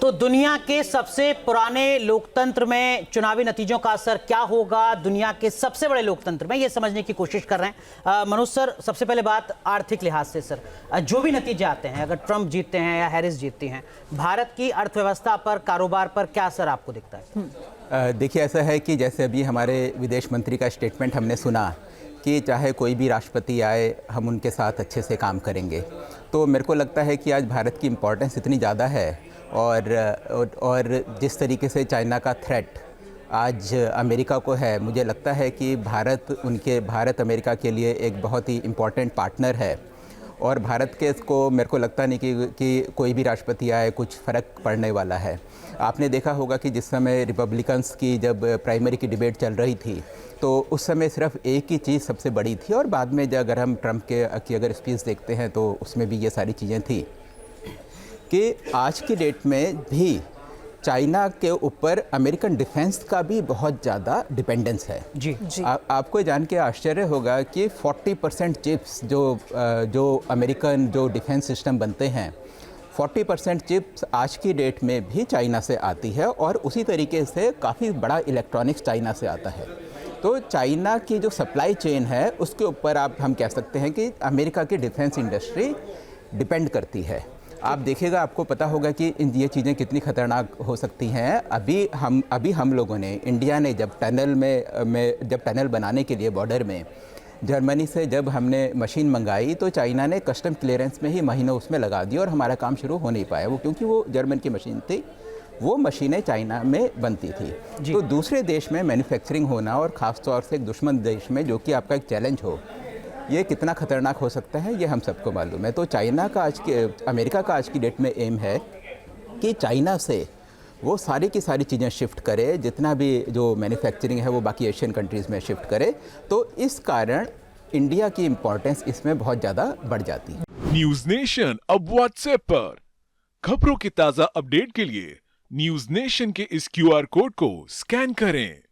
तो दुनिया के सबसे पुराने लोकतंत्र में चुनावी नतीजों का असर क्या होगा, दुनिया के सबसे बड़े लोकतंत्र में, ये समझने की कोशिश कर रहे हैं। मनोज सर, सबसे पहले बात आर्थिक लिहाज से सर, जो भी नतीजे आते हैं, अगर ट्रंप जीतते हैं या हैरिस जीतती हैं, भारत की अर्थव्यवस्था पर, कारोबार पर क्या असर आपको दिखता है? देखिए, ऐसा है कि जैसे अभी हमारे विदेश मंत्री का स्टेटमेंट हमने सुना कि चाहे कोई भी राष्ट्रपति आए, हम उनके साथ अच्छे से काम करेंगे। तो मेरे को लगता है कि आज भारत की इम्पोर्टेंस इतनी ज़्यादा है और जिस तरीके से चाइना का थ्रेट आज अमेरिका को है, मुझे लगता है कि भारत अमेरिका के लिए एक बहुत ही इम्पोर्टेंट पार्टनर है। और भारत के इसको मेरे को लगता नहीं कि कोई भी राष्ट्रपति आए कुछ फ़र्क पड़ने वाला है। आपने देखा होगा कि जिस समय रिपब्लिकन्स की जब प्राइमरी की डिबेट चल रही थी, तो उस समय सिर्फ एक ही चीज़ सबसे बड़ी थी, और बाद में अगर हम ट्रंप की अगर स्पीच देखते हैं तो उसमें भी ये सारी चीज़ें थी कि आज की डेट में भी चाइना के ऊपर अमेरिकन डिफेंस का भी बहुत ज़्यादा डिपेंडेंस है। जी। आपको जान के आश्चर्य होगा कि 40% चिप्स जो अमेरिकन जो डिफेंस सिस्टम बनते हैं, 40% चिप्स आज की डेट में भी चाइना से आती है, और उसी तरीके से काफ़ी बड़ा इलेक्ट्रॉनिक्स चाइना से आता है। तो चाइना की जो सप्लाई चेन है उसके ऊपर हम कह सकते हैं कि अमेरिका की डिफेंस इंडस्ट्री डिपेंड करती है। आप देखिएगा, आपको पता होगा कि ये चीज़ें कितनी ख़तरनाक हो सकती हैं। अभी हम लोगों ने, इंडिया ने जब टनल बनाने के लिए बॉर्डर में जर्मनी से जब हमने मशीन मंगाई, तो चाइना ने कस्टम क्लियरेंस में ही महीनों उसमें लगा दिया और हमारा काम शुरू हो नहीं पाया। क्योंकि वो जर्मन की मशीन थी, वो मशीनें चाइना में बनती थी। तो दूसरे देश में मैन्युफैक्चरिंग होना, और ख़ास तौर से एक दुश्मन देश में, जो कि आपका एक चैलेंज हो, ये कितना ख़तरनाक हो सकता है, ये हम सबको मालूम है। तो अमेरिका का आज की डेट में एम है कि चाइना से वो सारी की सारी चीज़ें शिफ्ट करे, जितना भी जो मैन्युफैक्चरिंग है वो बाकी एशियन कंट्रीज़ में शिफ्ट करे। तो इस कारण इंडिया की इम्पोर्टेंस इसमें बहुत ज़्यादा बढ़ जाती है। न्यूज नेशन अब व्हाट्सएप पर खबरों की ताज़ा अपडेट के लिए न्यूज नेशन के इस QR कोड को स्कैन करें।